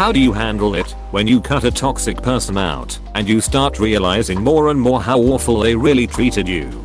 How do you handle it when you cut a toxic person out and you start realizing more and more how awful they really treated you?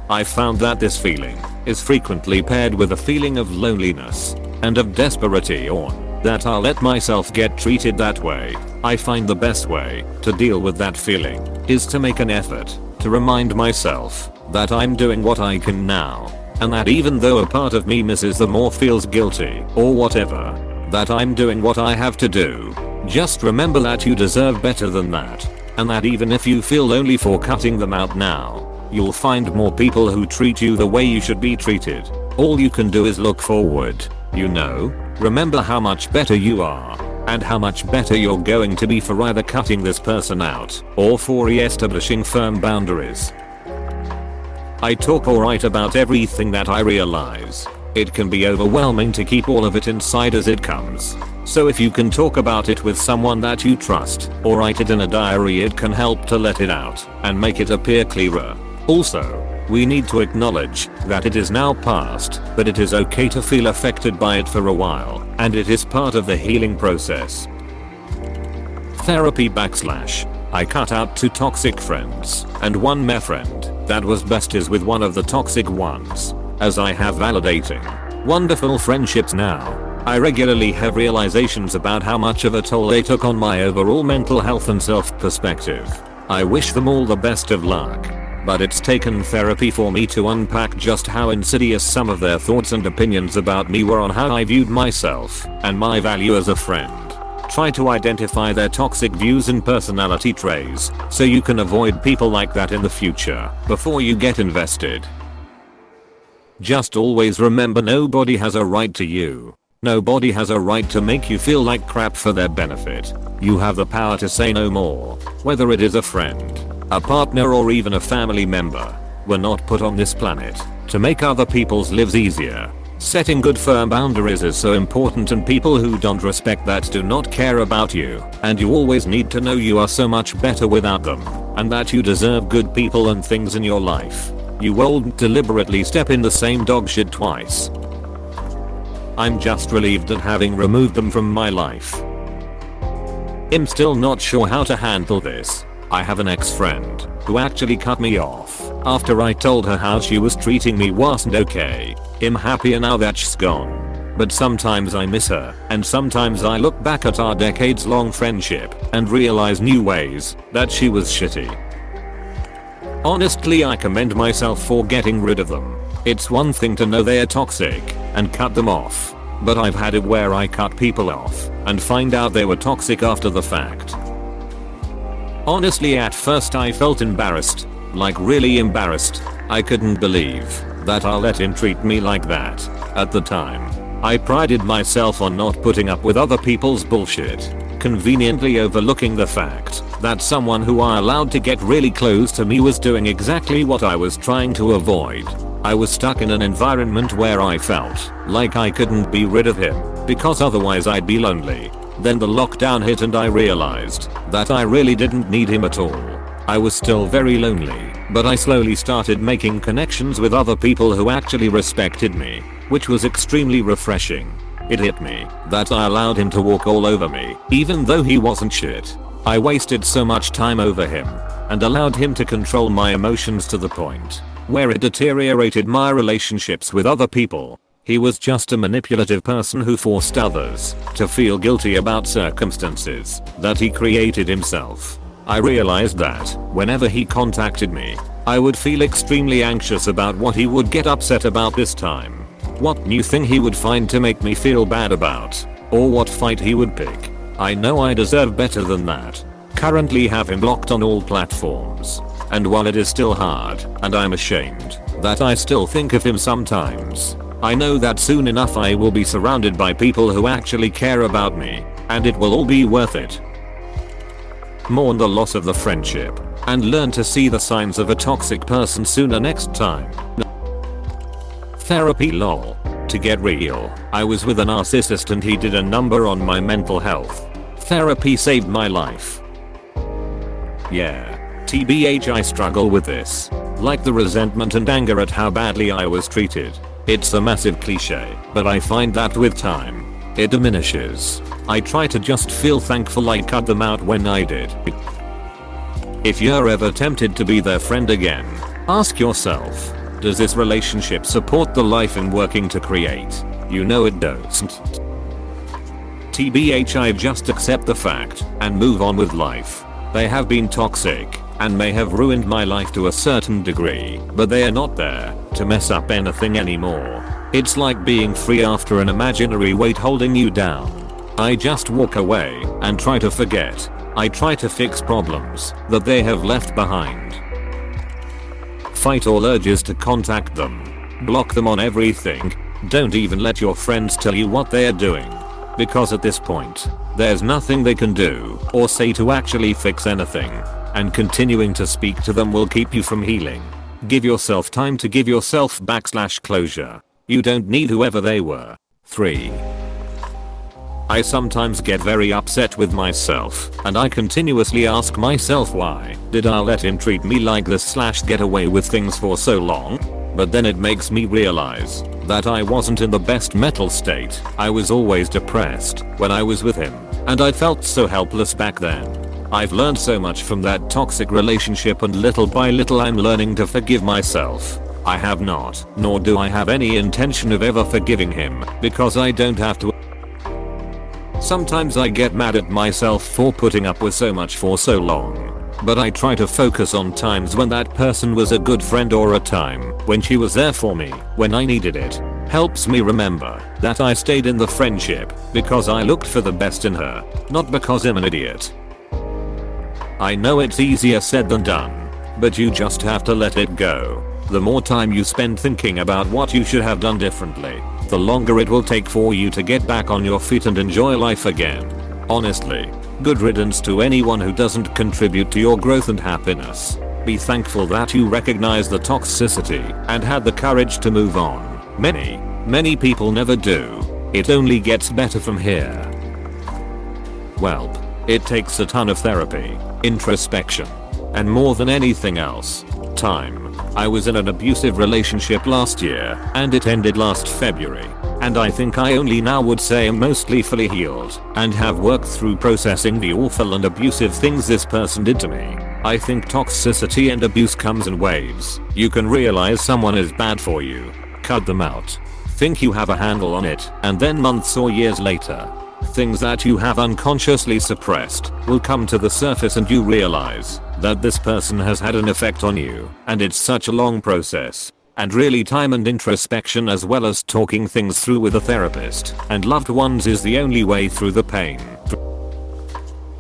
I found that this feeling is frequently paired with a feeling of loneliness and of desperation that I'll let myself get treated that way. I find the best way to deal with that feeling is to make an effort to remind myself that I'm doing what I can now, and that even though a part of me misses them or feels guilty or whatever, that I'm doing what I have to do. Just remember that you deserve better than that, and that even if you feel lonely for cutting them out now, you'll find more people who treat you the way you should be treated. All you can do is look forward, remember how much better you are, and how much better you're going to be for either cutting this person out or for re-establishing firm boundaries. I talk or write about everything that I realize. It can be overwhelming to keep all of it inside as it comes. So if you can talk about it with someone that you trust or write it in a diary, it can help to let it out and make it appear clearer. Also, we need to acknowledge that it is now past, but it is okay to feel affected by it for a while, and it is part of the healing process. Therapy / I cut out 2 toxic friends and one meh friend that was besties with one of the toxic ones. As I have validating, wonderful friendships now, I regularly have realizations about how much of a toll they took on my overall mental health and self-perspective. I wish them all the best of luck. But it's taken therapy for me to unpack just how insidious some of their thoughts and opinions about me were on how I viewed myself and my value as a friend. Try to identify their toxic views and personality traits so you can avoid people like that in the future before you get invested. Just always remember, nobody has a right to you. Nobody has a right to make you feel like crap for their benefit. You have the power to say no more, whether it is a friend, a partner, or even a family member. We're not put on this planet to make other people's lives easier. Setting good firm boundaries is so important, and people who don't respect that do not care about you, and you always need to know you are so much better without them, and that you deserve good people and things in your life. You won't deliberately step in the same dog shit twice. I'm just relieved at having removed them from my life. I'm still not sure how to handle this. I have an ex-friend who actually cut me off after I told her how she was treating me wasn't okay. I'm happier now that she's gone. But sometimes I miss her, and sometimes I look back at our decades-long friendship and realize new ways that she was shitty. Honestly, I commend myself for getting rid of them. It's one thing to know they're toxic and cut them off, but I've had it where I cut people off and find out they were toxic after the fact. Honestly, at first I felt embarrassed, like really embarrassed. I couldn't believe that I let him treat me like that. At the time, I prided myself on not putting up with other people's bullshit, conveniently overlooking the fact that someone who I allowed to get really close to me was doing exactly what I was trying to avoid. I was stuck in an environment where I felt like I couldn't be rid of him because otherwise I'd be lonely. Then the lockdown hit and I realized that I really didn't need him at all. I was still very lonely, but I slowly started making connections with other people who actually respected me, which was extremely refreshing. It hit me that I allowed him to walk all over me, even though he wasn't shit. I wasted so much time over him and allowed him to control my emotions to the point where it deteriorated my relationships with other people. He was just a manipulative person who forced others to feel guilty about circumstances that he created himself. I realized that whenever he contacted me, I would feel extremely anxious about what he would get upset about this time, what new thing he would find to make me feel bad about, or what fight he would pick. I know I deserve better than that. Currently have him blocked on all platforms. And while it is still hard, and I'm ashamed that I still think of him sometimes, I know that soon enough I will be surrounded by people who actually care about me, and it will all be worth it. Mourn the loss of the friendship, and learn to see the signs of a toxic person sooner next time. Therapy lol. To get real, I was with a narcissist and he did a number on my mental health. Therapy saved my life. Yeah. TBH, I struggle with this. Like the resentment and anger at how badly I was treated. It's a massive cliche, but I find that with time, it diminishes. I try to just feel thankful I cut them out when I did. If you're ever tempted to be their friend again, ask yourself, does this relationship support the life I'm working to create? You know it doesn't. TBH, I just accept the fact and move on with life. They have been toxic and may have ruined my life to a certain degree, but they are not there to mess up anything anymore. It's like being free after an imaginary weight holding you down. I just walk away and try to forget. I try to fix problems that they have left behind. Fight all urges to contact them. Block them on everything. Don't even let your friends tell you what they are doing. Because at this point, there's nothing they can do or say to actually fix anything. And continuing to speak to them will keep you from healing. Give yourself time to give yourself /closure. You don't need whoever they were. 3. I sometimes get very upset with myself, and I continuously ask myself, why did I let him treat me like this / get away with things for so long? But then it makes me realize that I wasn't in the best mental state. I was always depressed when I was with him, and I felt so helpless back then. I've learned so much from that toxic relationship, and little by little I'm learning to forgive myself. I have not, nor do I have any intention of ever forgiving him, because I don't have to. Sometimes I get mad at myself for putting up with so much for so long. But I try to focus on times when that person was a good friend, or a time when she was there for me when I needed it. Helps me remember that I stayed in the friendship because I looked for the best in her, not because I'm an idiot. I know it's easier said than done, but you just have to let it go. The more time you spend thinking about what you should have done differently, the longer it will take for you to get back on your feet and enjoy life again. Honestly, good riddance to anyone who doesn't contribute to your growth and happiness. Be thankful that you recognize the toxicity and had the courage to move on. Many people never do. It only gets better from here. Well, it takes a ton of therapy, introspection, and more than anything else, time. I was in an abusive relationship last year, and it ended last February. And I think I only now would say I'm mostly fully healed and have worked through processing the awful and abusive things this person did to me. I think toxicity and abuse comes in waves. You can realize someone is bad for you, cut them out, think you have a handle on it, and then months or years later, things that you have unconsciously suppressed will come to the surface, and you realize that this person has had an effect on you, and it's such a long process. And really, time and introspection, as well as talking things through with a therapist and loved ones, is the only way through the pain.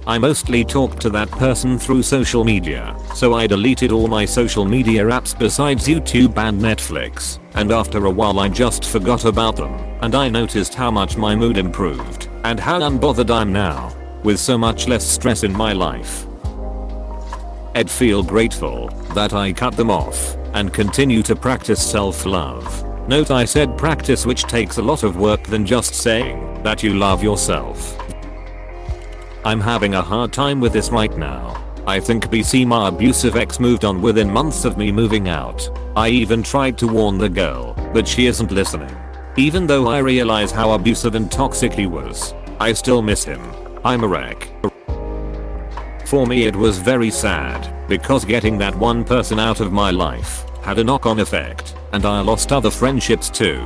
I mostly talked to that person through social media, so I deleted all my social media apps besides YouTube and Netflix, and after a while I just forgot about them, and I noticed how much my mood improved, and how unbothered I'm now, with so much less stress in my life. I'd feel grateful that I cut them off and continue to practice self-love. Note I said practice, which takes a lot of work than just saying that you love yourself. I'm having a hard time with this right now. I think my abusive ex moved on within months of me moving out. I even tried to warn the girl, but she isn't listening. Even though I realize how abusive and toxic he was, I still miss him. I'm a wreck. For me it was very sad, because getting that one person out of my life had a knock-on effect, and I lost other friendships too.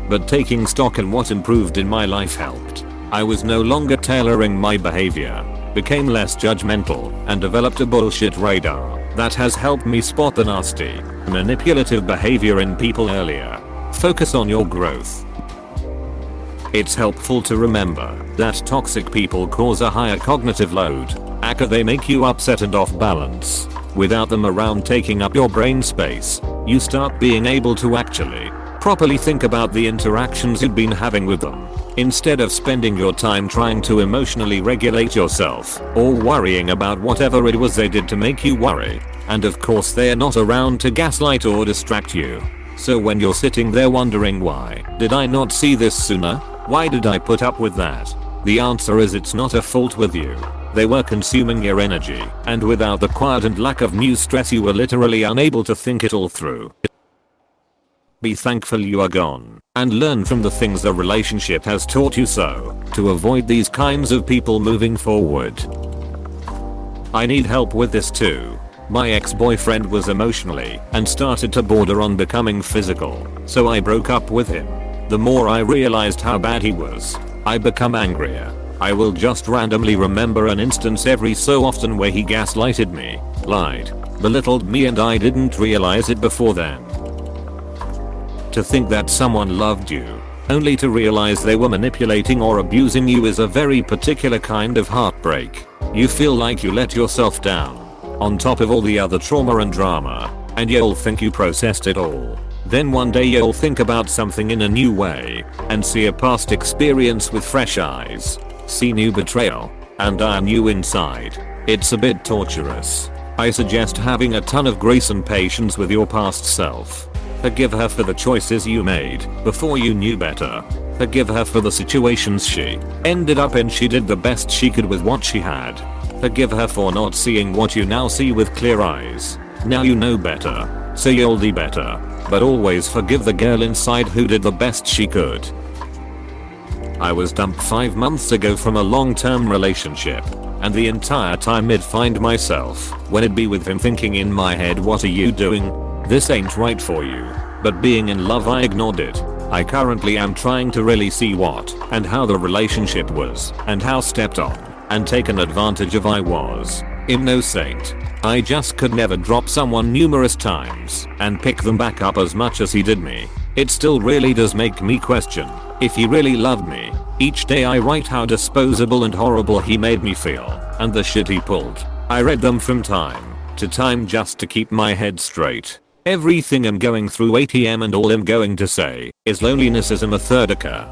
But taking stock in what improved in my life helped. I was no longer tailoring my behavior, became less judgmental, and developed a bullshit radar that has helped me spot the nasty, manipulative behavior in people earlier. Focus on your growth. It's helpful to remember that toxic people cause a higher cognitive load. They make you upset and off balance. Without them around taking up your brain space, you start being able to actually properly think about the interactions you've been having with them, instead of spending your time trying to emotionally regulate yourself or worrying about whatever it was they did to make you worry. And of course they're not around to gaslight or distract you. So when you're sitting there wondering, why did I not see this sooner? Why did I put up with that? The answer is, it's not a fault with you. They were consuming your energy, and without the quiet and lack of new stress you were literally unable to think it all through. Be thankful you are gone, and learn from the things the relationship has taught you so, to avoid these kinds of people moving forward. I need help with this too. My ex-boyfriend was emotionally and started to border on becoming physical, so I broke up with him. The more I realized how bad he was, I become angrier. I will just randomly remember an instance every so often where he gaslighted me, lied, belittled me, and I didn't realize it before then. To think that someone loved you, only to realize they were manipulating or abusing you, is a very particular kind of heartbreak. You feel like you let yourself down, on top of all the other trauma and drama, and you'll think you processed it all. Then one day you'll think about something in a new way, and see a past experience with fresh eyes, see new betrayal, and are new inside. It's a bit torturous. I suggest having a ton of grace and patience with your past self. Forgive her for the choices you made before you knew better. Forgive her for the situations she ended up in. She did the best she could with what she had. Forgive her for not seeing what you now see with clear eyes. Now you know better, so you'll do better. But always forgive the girl inside who did the best she could. I was dumped 5 months ago from a long-term relationship, and the entire time I'd find myself, when I'd be with him, thinking in my head, what are you doing? This ain't right for you. But being in love, I ignored it. I currently am trying to really see what and how the relationship was, and how stepped on and taken advantage of I was. I'm no saint. I just could never drop someone numerous times and pick them back up as much as he did me. It still really does make me question if he really loved me. Each day I write how disposable and horrible he made me feel, and the shit he pulled. I read them from time to time just to keep my head straight. Everything I'm going through ATM, and all I'm going to say is loneliness is a methodica.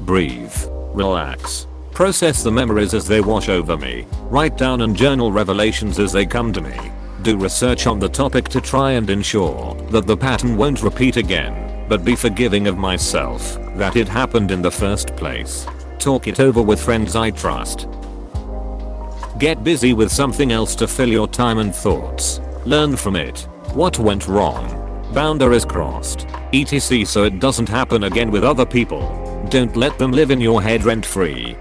Breathe. Relax. Process the memories as they wash over me. Write down and journal revelations as they come to me. Do research on the topic to try and ensure that the pattern won't repeat again, but be forgiving of myself that it happened in the first place. Talk it over with friends I trust. Get busy with something else to fill your time and thoughts. Learn from it. What went wrong? Boundaries crossed. etc. so it doesn't happen again with other people. Don't let them live in your head rent free.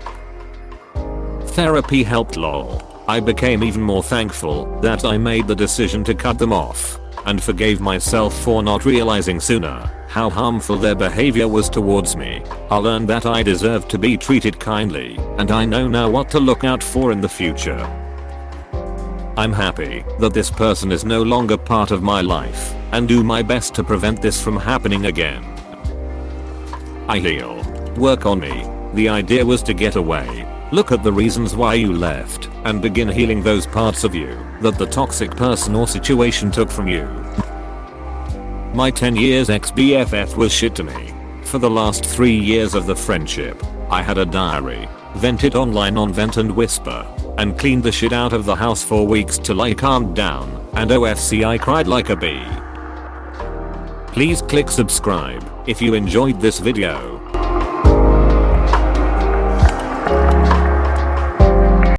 Therapy helped lol. I became even more thankful that I made the decision to cut them off, and forgave myself for not realizing sooner how harmful their behavior was towards me. I learned that I deserve to be treated kindly, and I know now what to look out for in the future. I'm happy that this person is no longer part of my life, and do my best to prevent this from happening again. I heal. Work on me. The idea was to get away. Look at the reasons why you left, and begin healing those parts of you that the toxic person or situation took from you. My 10 years ex-BFF was shit to me. For the last 3 years of the friendship, I had a diary, vented online on Vent and Whisper, and cleaned the shit out of the house for weeks till I calmed down, and OFC I cried like a bee. Please click subscribe if you enjoyed this video.